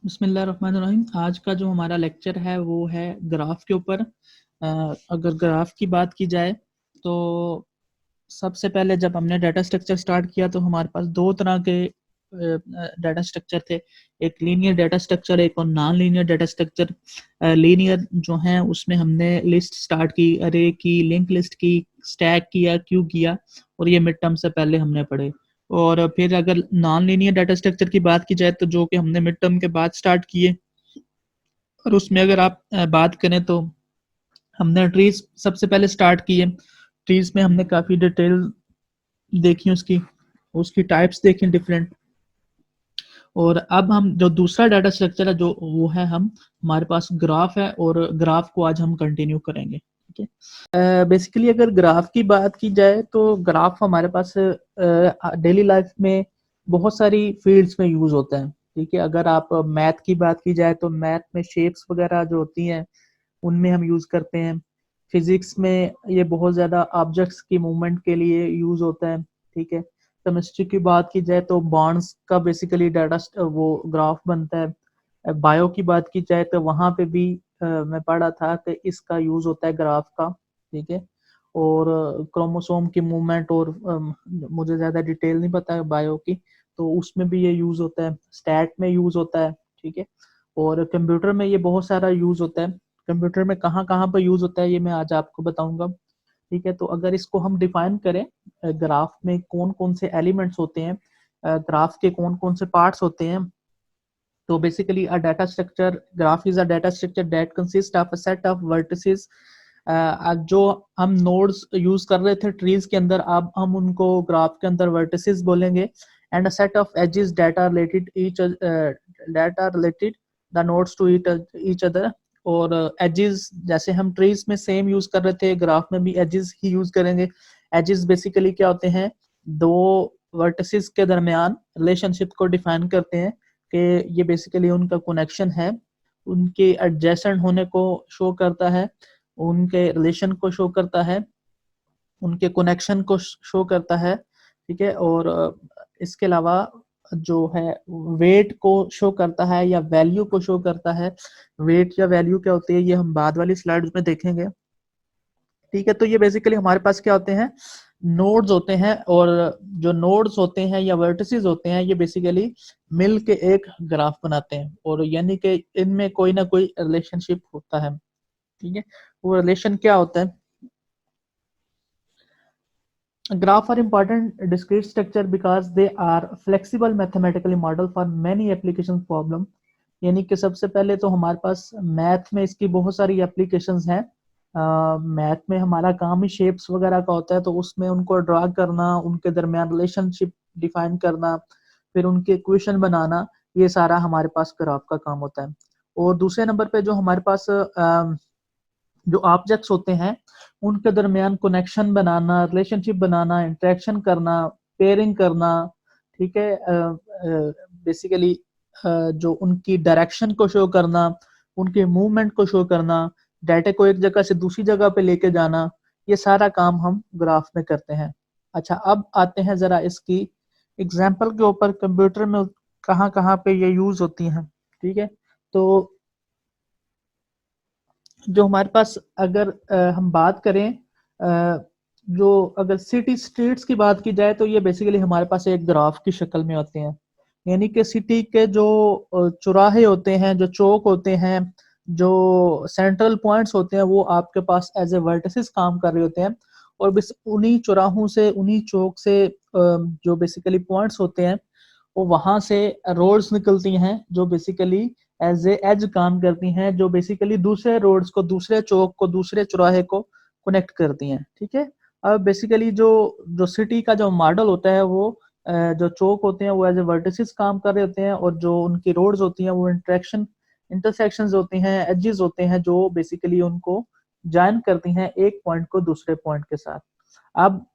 बिस्मिल्लाहिर्रहमानिर्रहीम। आज का जो हमारा लेक्चर है वो है ग्राफ के ऊपर। अगर ग्राफ की बात की जाए तो सबसे पहले जब हमने डाटा स्ट्रक्चर स्टार्ट किया तो हमारे पास दो तरह के डाटा स्ट्रक्चर थे, एक लीनियर डाटा स्ट्रक्चर, एक और non linear data structure. Linear जो है उसमें हमने लिस्ट स्टार्ट की, अरे की, लिंक लिस्ट की, स्टैक किया, क्यू किया, और ये मिड टर्म से पहले हमने पढ़े। और फिर अगर नॉन लीनियर डाटा स्ट्रक्चर की बात की जाए तो जो कि हमने मिड टर्म के बाद स्टार्ट किए, और उसमें अगर आप बात करें तो हमने ट्रीज सबसे पहले स्टार्ट किए। ट्रीज में हमने काफ़ी डिटेल देखी, उसकी उसकी टाइप्स देखी डिफरेंट। और अब हम जो दूसरा डाटा स्ट्रक्चर है जो वो है, हमारे पास ग्राफ है, और ग्राफ को आज हम कंटिन्यू करेंगे। ठीक है। बेसिकली अगर ग्राफ की बात की जाए तो ग्राफ हमारे पास डेली लाइफ में बहुत सारी फील्ड्स में यूज होता है। ठीक है। अगर आप मैथ की बात की जाए तो मैथ में शेप्स वगैरह जो होती हैं उनमें हम यूज करते हैं। फिजिक्स में ये बहुत ज़्यादा ऑब्जेक्ट्स की मूवमेंट के लिए यूज होता है। ठीक है। केमिस्ट्री की बात की जाए तो बॉन्ड्स का बेसिकली डाटा वो ग्राफ बनता है। बायो की बात की जाए तो वहाँ पे भी मैं पढ़ा था कि इसका यूज होता है ग्राफ का। ठीक है। और क्रोमोसोम की मूवमेंट, और मुझे ज़्यादा डिटेल नहीं पता है बायो की, तो उसमें भी ये यूज होता है। स्टैट में यूज होता है। ठीक है। और कंप्यूटर में ये बहुत सारा यूज होता है। कंप्यूटर में कहाँ कहाँ पर यूज होता है ये मैं आज आपको बताऊंगा। ठीक है। तो अगर इसको हम डिफाइन करें, ग्राफ में कौन कौन से एलिमेंट्स होते हैं, ग्राफ के कौन कौन से पार्ट्स होते हैं, तो basically a data structure, graph is a data structure that consist of a set of vertices. जो हम नोड्स यूज कर रहे थे ट्रीज के अंदर, अब हम उनको ग्राफ के अंदर वर्टिसेस बोलेंगे। And a set of edges that are related the nodes to each other. और एजेस जैसे हम ट्रीज में सेम यूज कर रहे थे, ग्राफ में भी एजेस ही यूज करेंगे। एजेस बेसिकली क्या होते हैं, दो वर्टिसेस के दरमियान रिलेशनशिप को डिफाइन करते हैं कि ये बेसिकली उनका कनेक्शन है, उनके एडजेसेंट होने को शो करता है, उनके रिलेशन को शो करता है, उनके कनेक्शन को शो करता है। ठीक है। और इसके अलावा जो है वेट को शो करता है या वैल्यू को शो करता है। वेट या वैल्यू क्या होती है ये हम बाद वाली स्लाइड्स में देखेंगे। ठीक है। तो ये बेसिकली हमारे पास क्या होते हैं, नोड्स होते हैं, और जो नोड्स होते हैं या वर्टिसेस होते हैं ये बेसिकली मिल के एक ग्राफ बनाते हैं, और यानी कि इनमें कोई ना कोई रिलेशनशिप होता है। ठीक है। वो रिलेशन क्या होता है, graph are important discrete structure because they are flexible mathematically model for many application problem। यानी कि सबसे पहले तो हमारे पास मैथ में इसकी बहुत सारी एप्लीकेशंस हैं। मैथ में हमारा काम ही शेप्स वगैरह का होता है, तो उसमें उनको ड्रा करना, उनके दरमियान रिलेशनशिप डिफाइन करना, फिर उनके इक्वेशन बनाना, ये सारा हमारे पास ग्राफ का काम होता है। और दूसरे नंबर पे जो हमारे पास जो ऑब्जेक्ट्स होते हैं उनके दरमियान कनेक्शन बनाना, रिलेशनशिप बनाना, इंटरेक्शन करना, पेयरिंग करना। ठीक है। बेसिकली जो उनकी डायरेक्शन को शो करना, उनके मूवमेंट को शो करना, डाटा को एक जगह से दूसरी जगह पे लेके जाना, ये सारा काम हम ग्राफ में करते हैं। अच्छा, अब आते हैं जरा इसकी एग्जाम्पल के ऊपर, कंप्यूटर में कहाँ कहाँ पे ये यूज होती हैं। ठीक है। तो जो हमारे पास अगर हम बात करें, जो अगर सिटी स्ट्रीट्स की बात की जाए तो ये बेसिकली हमारे पास एक ग्राफ की शक्ल में होते हैं। यानी कि सिटी के जो चौराहे होते हैं, जो चौक होते हैं, जो सेंट्रल पॉइंट्स होते हैं, वो आपके पास एज ए वर्टिसेस काम कर रहे होते हैं। और बस उन्हीं चौराहों से, उन्हीं चौक से जो बेसिकली पॉइंट्स होते हैं, वो वहां से रोड्स निकलती हैं जो बेसिकली एज ए एज काम करती हैं, जो बेसिकली दूसरे रोड्स को, दूसरे चौक को, दूसरे चौराहे को कनेक्ट करती हैं। ठीक है। अब बेसिकली जो जो सिटी का जो मॉडल होता है, वो जो चौक होते हैं वो एज ए वर्टिसेस काम कर रहे होते हैं, और जो उनकी रोड्स होती हैं वो इंटरसेक्शंस होती हैं, एजेस होते हैं, जो बेसिकली उनको ज्वाइन करती हैं एक पॉइंट को दूसरे पॉइंट के साथ। अब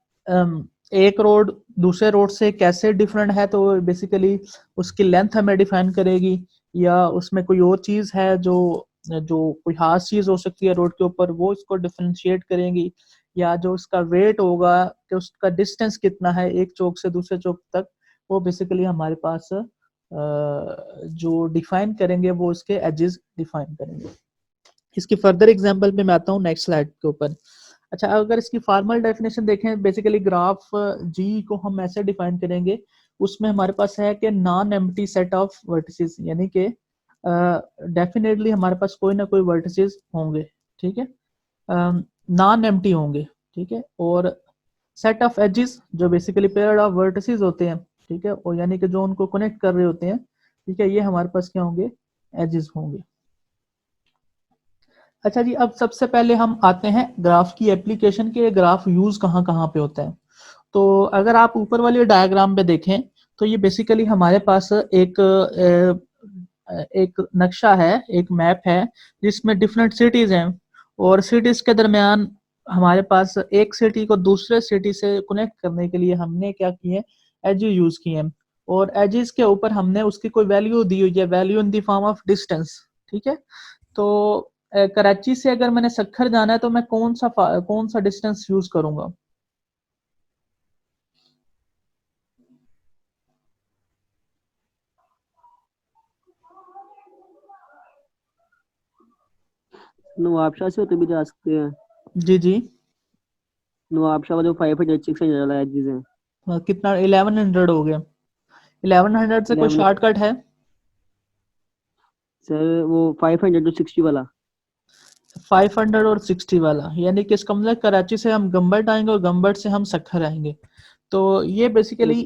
एक रोड दूसरे रोड से कैसे डिफरेंट है, तो बेसिकली उसकी लेंथ हमें डिफाइन करेगी, या उसमें कोई और चीज है जो जो कोई खास चीज हो सकती है रोड के ऊपर, वो इसको डिफरेंशिएट करेंगी, या जो उसका वेट होगा कि उसका डिस्टेंस कितना है एक चौक से दूसरे चौक तक, वो बेसिकली हमारे पास जो डिफाइन करेंगे वो इसके एजेस डिफाइन करेंगे। इसकी फर्दर एग्जांपल पे मैं आता हूँ नेक्स्ट स्लाइड के ऊपर। अच्छा, अगर इसकी फॉर्मल डेफिनेशन देखें, बेसिकली ग्राफ जी को हम ऐसे डिफाइन करेंगे, उसमें हमारे पास है कि non empty set of vertices, यानी कि डेफिनेटली हमारे पास कोई ना कोई वर्टिसेस होंगे, ठीक है, नॉन एम्प्टी होंगे, ठीक है, और सेट ऑफ एजेस जो बेसिकली पेयर ऑफ वर्टिसेस होते हैं, ठीक है, और यानी कि जो उनको कनेक्ट कर रहे होते हैं, ठीक है, ये हमारे पास क्या होंगे, एजेस होंगे। अच्छा जी, अब सबसे पहले हम आते हैं ग्राफ की एप्लीकेशन के, ग्राफ यूज कहाँ कहाँ पे होता है। तो अगर आप ऊपर वाले डायग्राम पे देखें तो ये बेसिकली हमारे पास एक नक्शा है, एक मैप है, जिसमें डिफरेंट सिटीज हैं, और सिटीज के दरमियान हमारे पास एक सिटी को दूसरे सिटी से कनेक्ट करने के लिए हमने क्या किए, एज यूज किए हैं, और एजेस के ऊपर हमने उसकी कोई वैल्यू दी हुई है, value in the form of distance, ठीक है। तो कराची से अगर मैंने सखर जाना है तो मैं कौन सा डिस्टेंस यूज करूंगा। नवाबशाह से होते भी जा सकते हैं। जी जी। नवाबशाह का जो 506 है चीजें कितना 1100 हो गया, 1100 से कोई 11 शॉर्टकट है। सर वो 560 वाला। 500 और 60 वाला, यानी कि इसका मतलब कराची से हम गम्बट आएंगे और गम्बट से हम सखर आएंगे। तो ये बेसिकली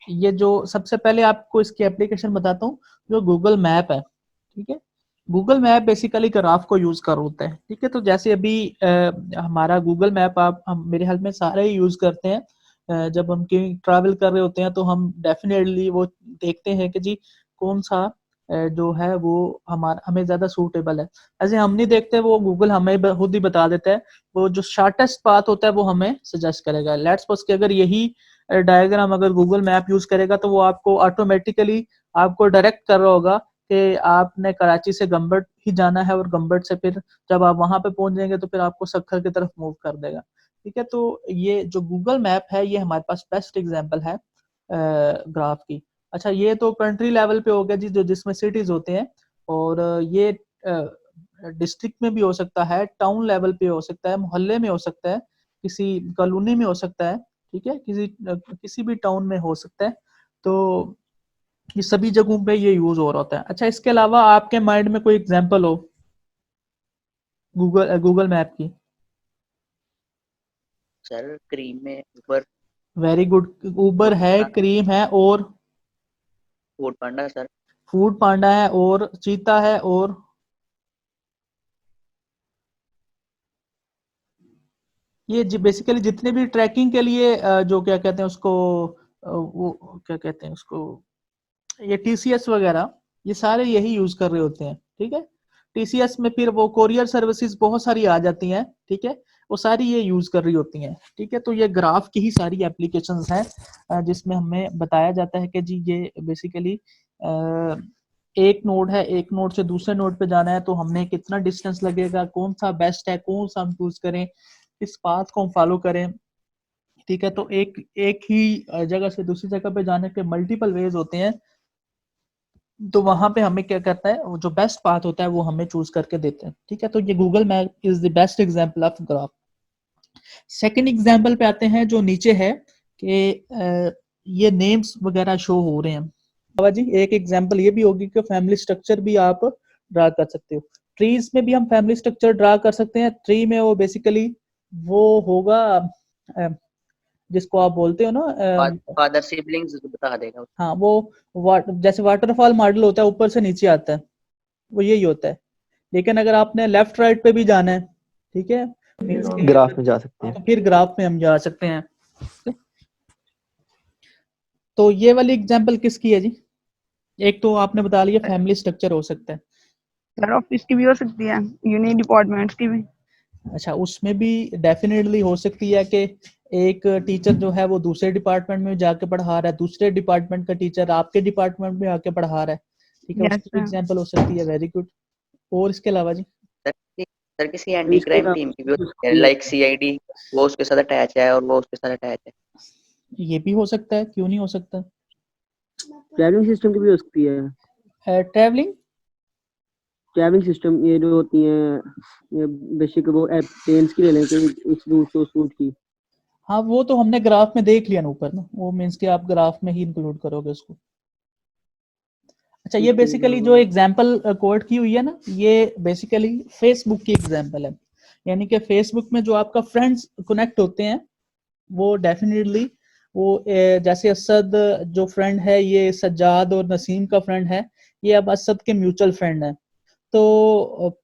ये जो सबसे पहले आपको इसकी एप्लीकेशन बताता हूँ, जो गूगल मैप है, ठीक है। गूगल मैप बेसिकली ग्राफ को यूज कर होता है, ठीक है। तो जैसे अभी हमारा गूगल मैप आप हम मेरे ख्याल में सारे ही यूज करते हैं, जब हम कहीं ट्रैवल कर रहे होते हैं तो हम डेफिनेटली वो देखते हैं कि जी कौन सा जो है वो हमारा हमें ज्यादा सूटेबल है। ऐसे हम नहीं देखते, वो गूगल हमें खुद ही बता देता है, वो जो शॉर्टेस्ट पाथ होता है वो हमें सजेस्ट करेगा। लेट्स सपोज कि अगर यही डायग्राम अगर गूगल मैप यूज करेगा तो वो आपको ऑटोमेटिकली आपको डायरेक्ट कर रहा होगा कि आपने कराची से गम्बट ही जाना है, और गम्बट से फिर जब आप वहां पे पहुंच जाएंगे तो फिर आपको सखर की तरफ मूव कर देगा, ठीक है। तो ये जो गूगल मैप है ये हमारे पास बेस्ट एग्जाम्पल है ग्राफ की। अच्छा, ये तो कंट्री लेवल पे हो गया जी, जो जिसमें सिटीज होते हैं, और ये डिस्ट्रिक्ट में भी हो सकता है, टाउन लेवल पे हो सकता है, मोहल्ले में हो सकता है, किसी कॉलोनी में हो सकता है, ठीक है, किसी भी टाउन में हो सकता है। तो ये सभी जगहों पे ये यूज हो रहा होता है। अच्छा, इसके अलावा आपके माइंड में कोई एग्जांपल हो गूगल मैप की। सर क्रीम में ऊपर वेरी गुड, उबर है, क्रीम है, और फूड पांडा सर। फूड पांडा है, और चीता है, और ये बेसिकली जितने भी ट्रैकिंग के लिए जो क्या कहते हैं उसको, वो क्या कहते हैं उसको, ये टीसीएस वगैरह, ये सारे यही यूज कर रहे होते हैं, ठीक है। टीसीएस में फिर वो कोरियर सर्विसेज बहुत सारी आ जाती हैं, ठीक है, वो सारी ये यूज कर रही होती हैं, ठीक है। तो ये ग्राफ की ही सारी एप्लीकेशंस हैं, जिसमें हमें बताया जाता है कि जी ये बेसिकली एक नोड है, एक नोड से दूसरे नोड पे जाना है तो हमने कितना डिस्टेंस लगेगा, कौन सा बेस्ट है, कौन सा हम चूज करें, किस पाथ को हम फॉलो करें, ठीक है। तो एक एक ही जगह से दूसरी जगह पे जाने के मल्टीपल वेज होते हैं, तो वहां पे हमें क्या करता है, जो बेस्ट पाथ होता है वो हमें चूज करके देते हैं, ठीक है। तो ये Google map is the best example of graph. Second example पे आते हैं जो नीचे है कि ये नेम्स वगैरह शो हो रहे हैं। बाबा जी, एक एग्जांपल ये भी होगी कि फैमिली स्ट्रक्चर भी आप ड्रा कर सकते हो। ट्रीज में भी हम फैमिली स्ट्रक्चर ड्रा कर सकते हैं। ट्री में वो बेसिकली वो होगा जिसको आप बोलते हो ना, फादर सिबलिंग्स बता देगा। हाँ, वो जैसे वाटरफॉल मॉडल होता है, ऊपर से नीचे आता है, वो यही होता है। लेकिन अगर आपने लेफ्ट राइट पे भी जाना है, ठीक है, ग्राफ में जा सकते हैं। तो फिर ग्राफ में हम जा सकते हैं। तो ये वाली एग्जांपल किसकी है जी? एक तो आपने बता लिया फैमिली स्ट्रक्चर हो सकता है। सर ऑफिस की भी हो सकती है, यूनिक डिपार्टमेंट्स की भी। अच्छा, उसमें भी डेफिनेटली हो सकती है कि एक टीचर जो है वो दूसरे डिपार्टमेंट में जाके पढ़ा रहा है, दूसरे डिपार्टमेंट का टीचर आपके डिपार्टमेंट में आके पढ़ा रहा है, ठीक है, यस उसकी भी सर। एग्जांपल हो सकती है। Very good. और इसके अलावा जी? सर किसी एंटी क्राइम टीम की भी हो सकती है, लाइक सीआईडी, वो उसके साथ अटैच है और वो उसके साथ अटैच है। ये भी हो सकता है, क्यों नहीं हो सकता। ट्रैवलिंग सिस्टम की भी हो सकती है। ट्रैवलिंग ट्रैवलिंग सिस्टम ये जो होती हैं बेसिक वो प्लेन्स की ले लें कि इस रूट से उस रूट की। हाँ वो तो हमने ग्राफ में देख लिया ना ऊपर ना, वो मीन्स कि आप ग्राफ में ही इंक्लूड करोगे उसको। अच्छा ये ठीक है बेसिकली जो एग्जांपल कोड की हुई है ना, ये बेसिकली फेसबुक की एग्जांपल है। यानी कि फेसबुक में जो आपका फ्रेंड्स कनेक्ट होते हैं वो डेफिनेटली वो जैसे असद जो फ्रेंड है ये सज्जाद और नसीम का फ्रेंड है, ये अब असद के म्यूचुअल फ्रेंड है। तो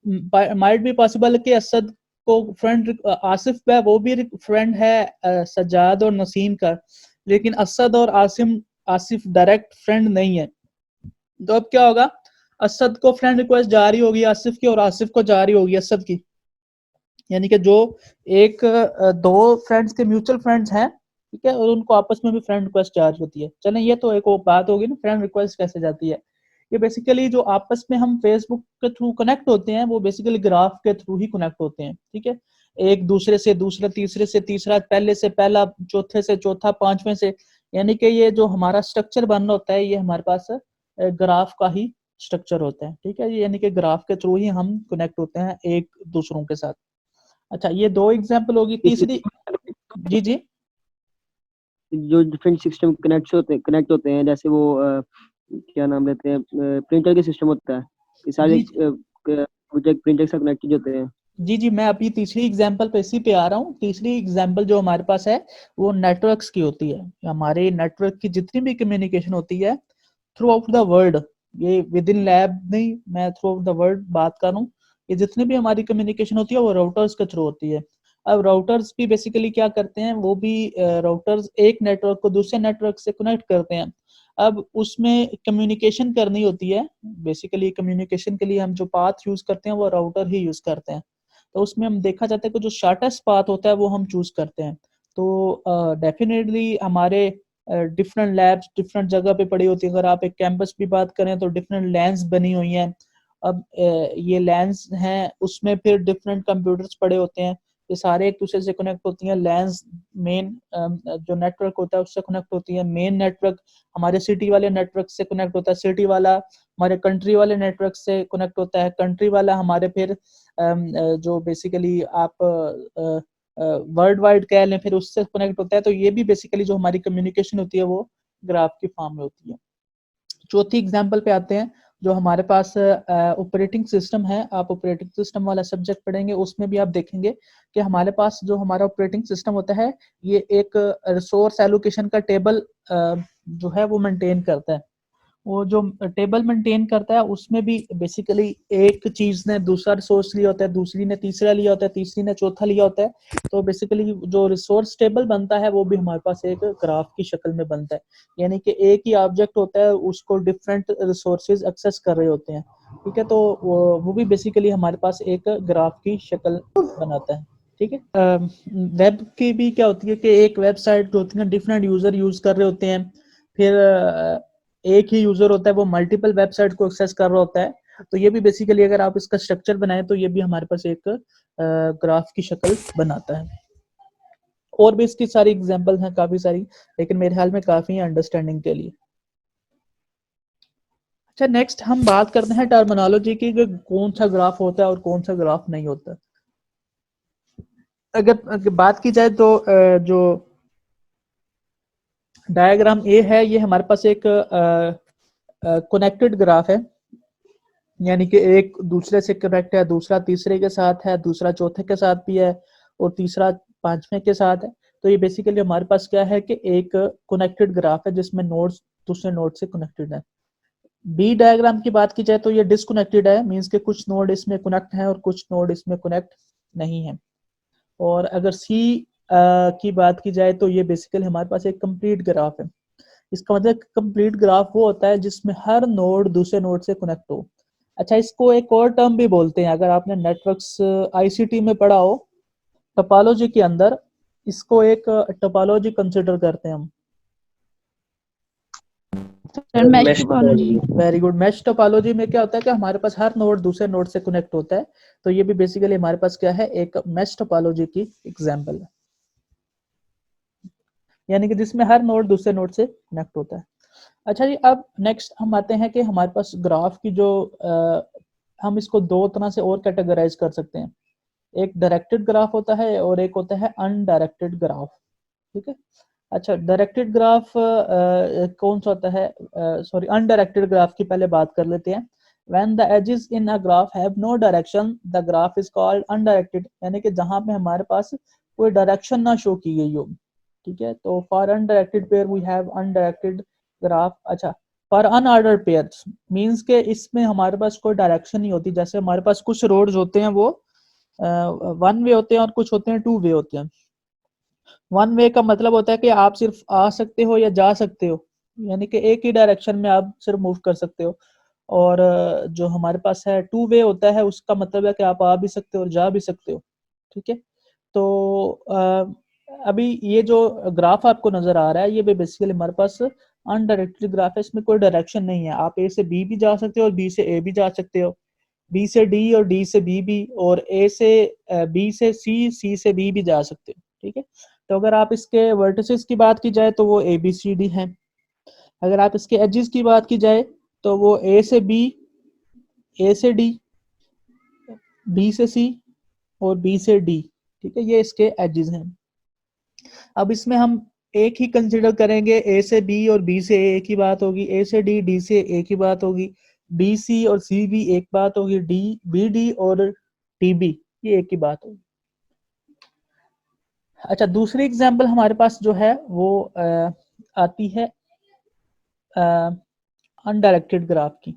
माइट बी पॉसिबल कि असद को फ्रेंड आसिफ है वो भी फ्रेंड है सज्जाद और नसीम का, लेकिन असद और आसिफ डायरेक्ट फ्रेंड नहीं है। तो अब क्या होगा, असद को फ्रेंड रिक्वेस्ट जा रही होगी आसिफ की और आसिफ को जा रही होगी असद की। यानी कि जो एक दो फ्रेंड्स के म्यूचुअल फ्रेंड्स हैं, ठीक है, और उनको आपस में भी फ्रेंड रिक्वेस्ट जा रही होती है। चलें ये तो एक वो बात होगी ना फ्रेंड रिक्वेस्ट कैसे जाती है। ये बेसिकली जो आपस में हम फेसबुक के थ्रू कनेक्ट होते हैं वो बेसिकली ग्राफ के थ्रू ही कनेक्ट होते हैं, ठीक है। एक दूसरे से दूसरा, तीसरे से तीसरा, पहले से पहला, चौथे से चौथा, पांचवें से। यानी कि ये जो हमारा स्ट्रक्चर बन होता है ये हमारे पास ग्राफ का ही स्ट्रक्चर होता है, ठीक है। यानी कि ग्राफ के थ्रू ही हम कनेक्ट होते हैं एक दूसरों के साथ। अच्छा ये दो एग्जांपल होगी, तीसरी जी जी जो डिफरेंट सिस्टम कनेक्ट होते हैं जैसे वो क्या नाम लेते हैं प्रिंटर के सिस्टम होता है, ये सारे जी प्रोजेक्ट प्रिंटर से कनेक्टेड होते हैं। जी जी मैं अभी तीसरी एग्जांपल पे इसी पे आ रहा हूँ। तीसरी एग्जांपल जो हमारे पास है वो नेटवर्क्स की होती है। हमारे नेटवर्क की जितनी भी कम्युनिकेशन होती है थ्रू आउट द वर्ल्ड, ये विद इन लैब नहीं, मैं थ्रू आउट द वर्ल्ड बात कर रहा हूँ। ये जितनी भी हमारी कम्युनिकेशन होती है वो राउटर्स के थ्रू होती है। अब राउटर्स भी बेसिकली क्या करते हैं, वो भी राउटर्स एक नेटवर्क को दूसरे नेटवर्क से कनेक्ट करते हैं। अब उसमें कम्युनिकेशन करनी होती है, बेसिकली कम्युनिकेशन के लिए हम जो पाथ यूज करते हैं वो राउटर ही यूज करते हैं। तो उसमें हम देखा जाता है कि जो शॉर्टेस्ट पाथ होता है वो हम चूज करते हैं। तो डेफिनेटली हमारे डिफरेंट लैब्स डिफरेंट जगह पे पड़ी होती है। अगर आप एक कैंपस की बात करें तो डिफरेंट लैन्स बनी हुई हैं। अब ये लैन्स हैं उसमें फिर डिफरेंट कंप्यूटर्स पड़े होते हैं, ये सारे एक दूसरे से कनेक्ट होती हैं। लैन्स मेन जो नेटवर्क होता है उससे कनेक्ट होती है। मेन नेटवर्क हमारे सिटी वाले नेटवर्क से कनेक्ट होता है, सिटी वाला हमारे कंट्री वाले नेटवर्क से कनेक्ट होता है, कंट्री वाला हमारे फिर जो बेसिकली आप वर्ल्ड वाइड कह लें फिर उससे कनेक्ट होता है। तो ये भी बेसिकली जो हमारी कम्युनिकेशन होती है वो ग्राफ की फॉर्म में होती है। चौथी एग्जांपल पे आते हैं, जो हमारे पास ऑपरेटिंग सिस्टम है। आप ऑपरेटिंग सिस्टम वाला सब्जेक्ट पढ़ेंगे उसमें भी आप देखेंगे कि हमारे पास जो हमारा ऑपरेटिंग सिस्टम होता है ये एक रिसोर्स एलोकेशन का टेबल जो है वो मेंटेन करता है। वो जो टेबल मेंटेन करता है उसमें भी बेसिकली एक चीज ने दूसरा रिसोर्स लिया होता है, दूसरी ने तीसरा लिया होता है, तीसरी ने चौथा लिया होता है। तो बेसिकली जो रिसोर्स टेबल बनता है वो भी हमारे पास एक ग्राफ की शक्ल में बनता है। यानी कि एक ही ऑब्जेक्ट होता है उसको डिफरेंट रिसोर्सेज एक्सेस कर रहे होते हैं, ठीक है। तो वो भी बेसिकली हमारे पास एक ग्राफ की शक्ल बनाता है, ठीक है। वेब की भी क्या होती है कि एक वेबसाइट जो होती है डिफरेंट यूजर यूज कर रहे होते हैं, फिर एक ही यूजर होता है वो मल्टीपल वेबसाइट को एक्सेस कर रहा होता है। तो ये भी बेसिकली अगर आप इसका स्ट्रक्चर बनाए तो ये भी हमारे पास एक ग्राफ की शक्ल बनाता है। और भी इसकी सारी एग्जांपल हैं काफी सारी, लेकिन मेरे ख्याल में काफी है अंडरस्टैंडिंग के लिए। अच्छा नेक्स्ट हम बात करते हैं टर्मिनोलॉजी की, कि कौन सा ग्राफ होता है और कौन सा ग्राफ नहीं होता। अगर बात की जाए तो जो डायग्राम ए है ये हमारे पास एक कनेक्टेड ग्राफ है। यानी कि एक दूसरे से कनेक्ट है, दूसरा तीसरे के साथ है, दूसरा चौथे के साथ भी है और तीसरा पांचवें के साथ है। तो ये बेसिकली हमारे पास क्या है कि एक कनेक्टेड ग्राफ है जिसमें नोड्स दूसरे नोड से कनेक्टेड है। बी डायग्राम की बात की जाए तो ये डिसकनेक्टेड है, मींस के कुछ नोड इसमें कनेक्ट हैं और कुछ नोड इसमें कनेक्ट नहीं है। और अगर सी की बात की जाए तो ये बेसिकली हमारे पास एक कंप्लीट ग्राफ है। इसका मतलब कंप्लीट ग्राफ वो होता है जिसमें हर नोड दूसरे नोड से कनेक्ट हो। अच्छा इसको एक और टर्म भी बोलते हैं, अगर आपने नेटवर्क्स आईसीटी में पढ़ा हो टोपोलॉजी के अंदर, इसको एक टोपोलॉजी कंसिडर करते हैं हम। mesh topology. Very good. Mesh topology में क्या होता है कि हमारे पास हर नोड दूसरे नोड से कनेक्ट होता है। तो ये भी बेसिकली हमारे पास क्या है, एक मैश टोपोलॉजी की एग्जांपल है, यानी कि जिसमें हर नोड दूसरे नोड से कनेक्ट होता है। अच्छा जी, अब नेक्स्ट हम आते हैं कि हमारे पास ग्राफ की जो हम इसको दो तरह से और कैटेगराइज कर सकते हैं। एक डायरेक्टेड ग्राफ होता है और एक होता है अनडायरेक्टेड ग्राफ, ठीक है। अच्छा, डायरेक्टेड ग्राफ कौन सा होता है, सॉरी अनडायरेक्टेड ग्राफ की पहले बात कर लेते हैं। When the edges in a graph have no direction, the graph is called undirected, यानी कि जहां पे हमारे पास कोई डायरेक्शन ना शो की गई हो, ठीक है। तो for undirected pair we have undirected graph. अच्छा, फॉर अनऑर्डर्ड पेयर्स मींस के इसमें हमारे पास कोई डायरेक्शन नहीं होती। जैसे हमारे पास कुछ रोड्स होते हैं वो वन वे होते हैं और कुछ होते हैं टू वे होते हैं। वन वे का मतलब होता है कि आप सिर्फ आ सकते हो या जा सकते हो, यानी कि एक ही डायरेक्शन में आप सिर्फ मूव कर सकते हो। और जो हमारे पास है टू वे होता है, उसका मतलब है कि आप आ भी सकते हो और जा भी सकते हो, ठीक है। तो अभी ये जो ग्राफ आपको नजर आ रहा है ये बेसिकली हमारे पास अनडायरेक्टेड ग्राफ है। इसमें कोई डायरेक्शन नहीं है, आप ए से बी भी जा सकते हो और बी से ए भी जा सकते हो, बी से डी और डी से बी भी, और ए से बी से सी, सी से बी भी जा सकते हो, ठीक है। तो अगर आप इसके वर्टिसेस की बात की जाए तो वो ए बी सी डी है। अगर आप इसके एजेस की बात की जाए तो वो ए से बी, ए से डी, बी से सी और बी से डी, ठीक है। ये इसके एजेस हैं। अब इसमें हम एक ही कंसिडर करेंगे, ए से बी और बी से ए की बात होगी, ए से डी, डी से ए की बात होगी, बी सी और सी बी एक बात होगी, डी बी डी और डी बी ये एक ही बात होगी। अच्छा, दूसरी एग्जांपल हमारे पास जो है वो आती है अनडायरेक्टेड ग्राफ की।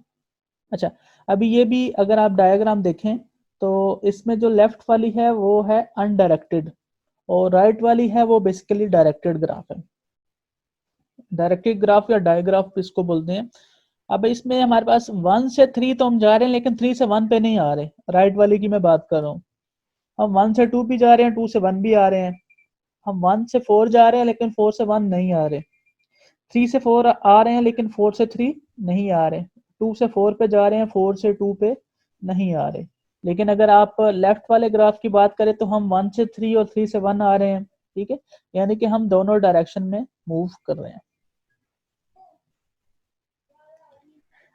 अच्छा, अभी ये भी अगर आप डायग्राम देखें तो इसमें जो लेफ्ट वाली है वो है अनडायरेक्टेड और राइट वाली है वो बेसिकली डायरेक्टेड ग्राफ है। डायरेक्टेड ग्राफ या डायग्राफ इसको बोलते हैं। अब इसमें हमारे पास 1 से 3 तो हम जा रहे हैं लेकिन 3 से 1 पे नहीं आ रहे, राइट वाली की मैं बात कर रहा हूँ। हम 1 से 2 भी जा रहे हैं, 2 से 1 भी आ रहे हैं। हम 1 से 4 जा रहे हैं लेकिन 4 से 1 नहीं आ रहे। 3 से 4 आ रहे हैं लेकिन 4 से 3 नहीं आ रहे। 2 से 4 पे जा रहे हैं, 4 से 2 पे नहीं आ रहे। लेकिन अगर आप लेफ्ट वाले ग्राफ की बात करें तो हम 1 से 3 और 3 से 1 आ रहे हैं, ठीक है। यानी कि हम दोनों डायरेक्शन में मूव कर रहे हैं।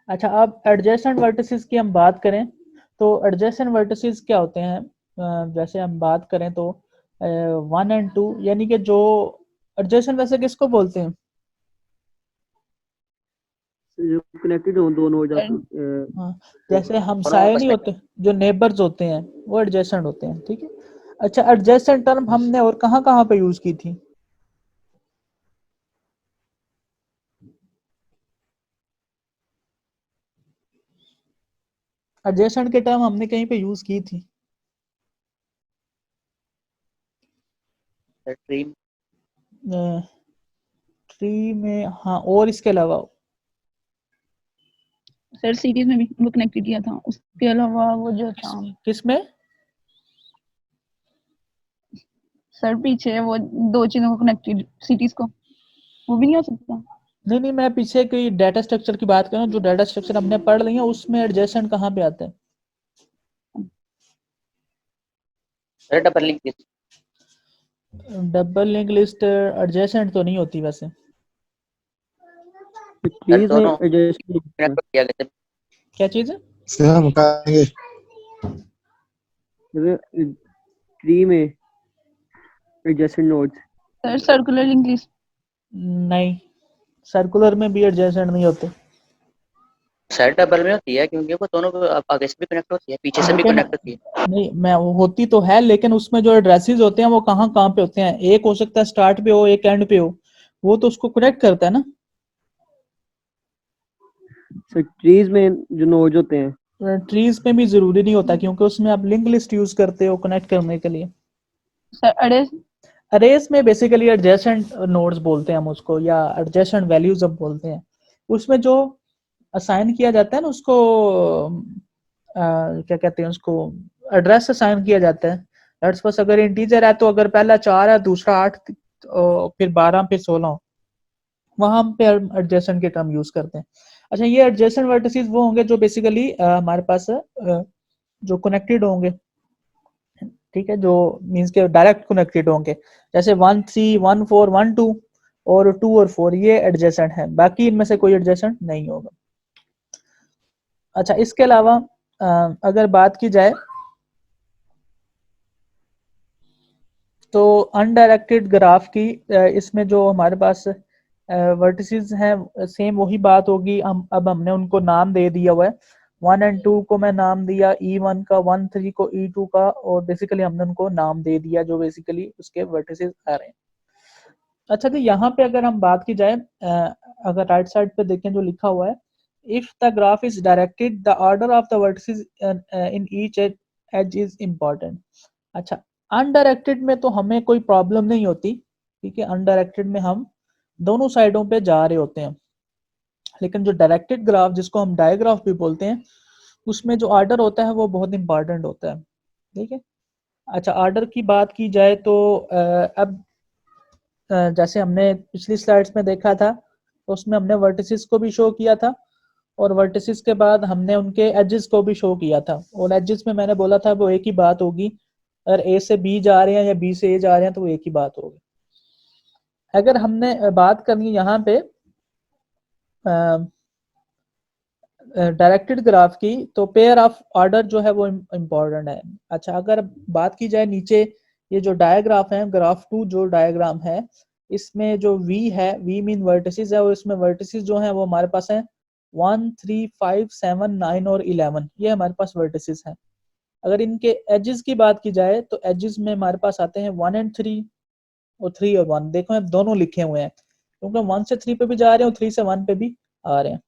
अच्छा, अब एडजेसेंट वर्टिसेस की हम बात करें तो एडजेसेंट वर्टिसेस क्या होते हैं, जैसे हम बात करें तो 1 एंड 2, यानी कि जो एडजेसेंट वैसे किसको बोलते हैं? जो कनेक्टेड हो दोनों हो जाते हाँ, जैसे हमसाए नहीं होते, जो नेबर्स होते हैं वो एडजेसेंट होते हैं, ठीक है। अच्छा, एडजेसेंट टर्म हमने और कहाँ कहाँ पे यूज की थी? एडजेसेंट के टर्म हमने कहीं पे यूज की थी? ट्री में, हाँ, और इसके अलावा? सर सीरीज में भी वो कनेक्टेड किया था, उसके अलावा वो जो था किसमें? सर पीछे वो दो चीजों को कनेक्टेड सीरीज को, वो भी नहीं हो सकता? नहीं नहीं, मैं पीछे कोई डाटा स्ट्रक्चर की बात कर रहा हूँ। जो डाटा स्ट्रक्चर हमने पढ़ लिया उसमें एडजेसेंट कहाँ पे आता है? Double link list. Double link list adjacent तो नहीं होती वैसे। ट्रीज में एडजेसेंट कनेक्ट किया गया था। क्या चीज है? से हम कहेंगे ट्री में adjacent nodes. Sir circular link list? नहीं, सर्कुलर में भी एडजेसेंट नहीं होते। सर डबल में होती है क्योंकि वो दोनों आगे से भी कनेक्ट होती है, पीछे से भी लेकिन कनेक्ट होती है। नहीं, मैं वो होती तो है लेकिन उसमें जो एड्रेसेस होते हैं वो कहाँ कहाँ पे होते हैं? एक हो सकता है स्टार्ट पे हो, एक एंड पे हो, वो तो उसको कनेक्ट करता है ना। सर ट्रीज में जो नोड्स होते हैं, ट्रीज में भी जरूरी नहीं होता क्योंकि उसमें आप लिंक लिस्ट यूज करते हो कनेक्ट करने के लिए। Sir arrays? अरेज में बेसिकली एडजेसेंट नोड्स बोलते हैं हम उसको, या एडजेसेंट वैल्यूज हम बोलते हैं। उसमें जो असाइन किया जाता है ना उसको क्या कहते हैं, उसको एड्रेस असाइन किया जाता है। लेट्स सपोज अगर इंटीजर है तो अगर पहला 4 है, दूसरा 8, फिर 12, फिर 16, वहां पे एडजेसेंट के टर्म यूज करते हैं। अच्छा, ये एडजेसेंट वर्टिसेस वो होंगे जो बेसिकली हमारे पास जो कनेक्टेड होंगे, ठीक है, जो मींस के डायरेक्ट कनेक्टेड होंगे। जैसे 1 3 1 4 1 2 और 2 और 4 ये एडजेसेंट है, बाकी इनमें से कोई एडजेसेंट नहीं होगा। अच्छा, इसके अलावा अगर बात की जाए तो अनडायरेक्टेड ग्राफ की, इसमें जो हमारे पास वर्टिसेस हैं सेम वही बात होगी। हम अब हमने उनको नाम दे दिया हुआ है, 1 और 2 को मैं नाम दिया E1 का, 1 3 को E2 का, और बेसिकली हमने उनको नाम दे दिया जो बेसिकली उसके वर्टिसेस आ रहे हैं। अच्छा, तो यहाँ पे अगर हम बात की जाए, अगर राइट साइड पे देखें जो लिखा हुआ है, if the graph is directed the order of the vertices in each edge is important. अच्छा, अनडायरेक्टेड में तो हमें कोई प्रॉब्लम नहीं होती, ठीक है, अनडायरेक्टेड में हम दोनों साइडों पे जा रहे होते हैं। लेकिन जो डायरेक्टेड ग्राफ, जिसको हम डायग्राफ भी बोलते हैं, उसमें जो ऑर्डर होता है वो बहुत इंपॉर्टेंट होता है, ठीक है। अच्छा, ऑर्डर की बात की जाए तो अब जैसे हमने पिछली स्लाइड्स में देखा था, तो उसमें हमने वर्टिसेस को भी शो किया था, और वर्टिसेस के बाद हमने उनके एजेस को भी शो किया था, और एजेस में मैंने बोला था वो एक ही बात होगी, अगर ए से बी जा रहे हैं या बी से ए जा रहे हैं तो वो एक ही बात होगी। अगर हमने बात करनी यहाँ पे डायरेक्टेड ग्राफ की, तो पेयर ऑफ ऑर्डर जो है वो इम्पोर्टेंट है। अच्छा, अगर बात की जाए नीचे ये जो डायग्राफ है, ग्राफ 2 जो डायग्राम है, इसमें जो V है, V मीन वर्टिसेस है, और इसमें वर्टिसेस जो हैं वो हमारे पास हैं 1 3 5 7 9 और 11, ये हमारे पास वर्टिसेस हैं। अगर इनके एजेस की बात की जाए तो एजेस में हमारे पास आते हैं 1 और 3 और 3 और 1। देखो दोनों लिखे हुए हैं, क्योंकि 1 से 3 पे भी जा रहे हैं और 3 से 1 पे भी आ रहे हैं।